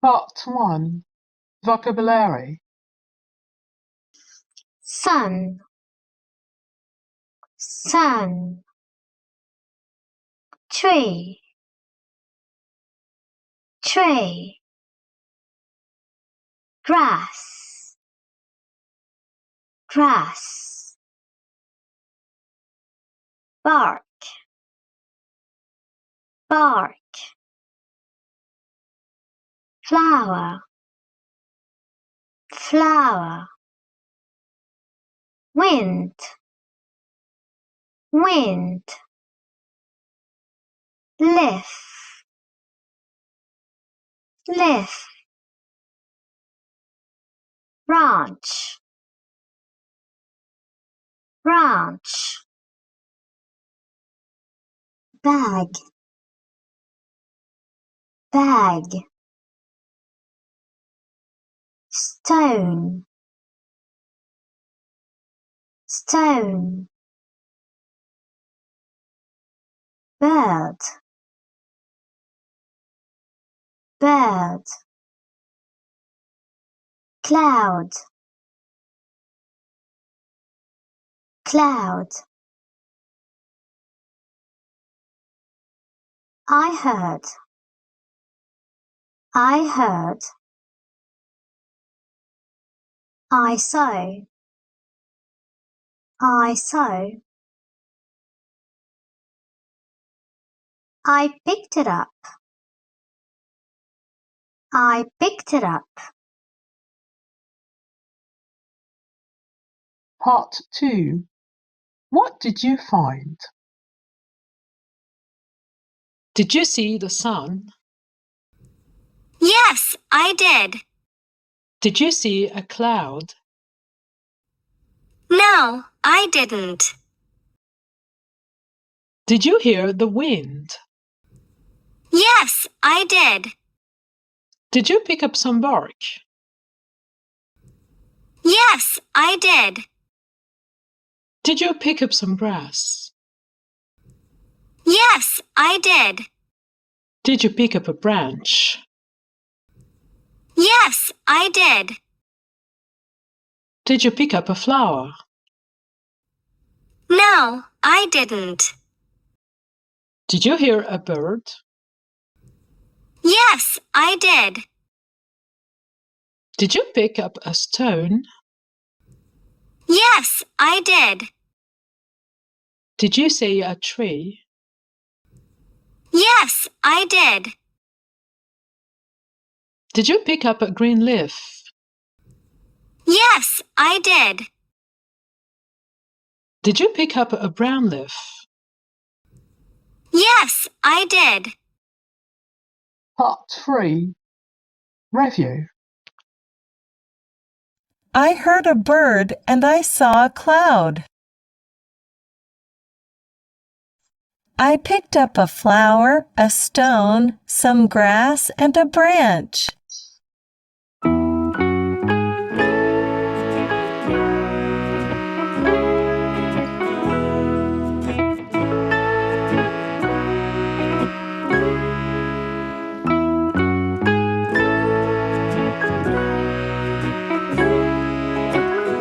Part 1. Vocabulary. Sun, sun. Tree, tree. Grass, grass. Bark, bark. Flower, flower. Wind, wind. Leaf, leaf. Branch, branch. Bag, bag. Stone, stone. Bird, bird. Cloud, cloud. I heard, I heard. I saw, I saw. I picked it up, I picked it up. Part 2. What did you find? Did you see the sun? Yes, I did. Did you see a cloud? No, I didn't. Did you hear the wind? Yes, I did. Did you pick up some bark? Yes, I did. Did you pick up some grass? Yes, I did. Did you pick up a branch? Yes, I did. Did you pick up a flower? No, I didn't. Did you hear a bird? Yes, I did. Did you pick up a stone? Yes, I did. Did you see a tree? Yes, I did. Did you pick up a green leaf? Yes, I did. Did you pick up a brown leaf? Yes, I did. Part 3. Review. I heard a bird and I saw a cloud. I picked up a flower, a stone, some grass, and a branch.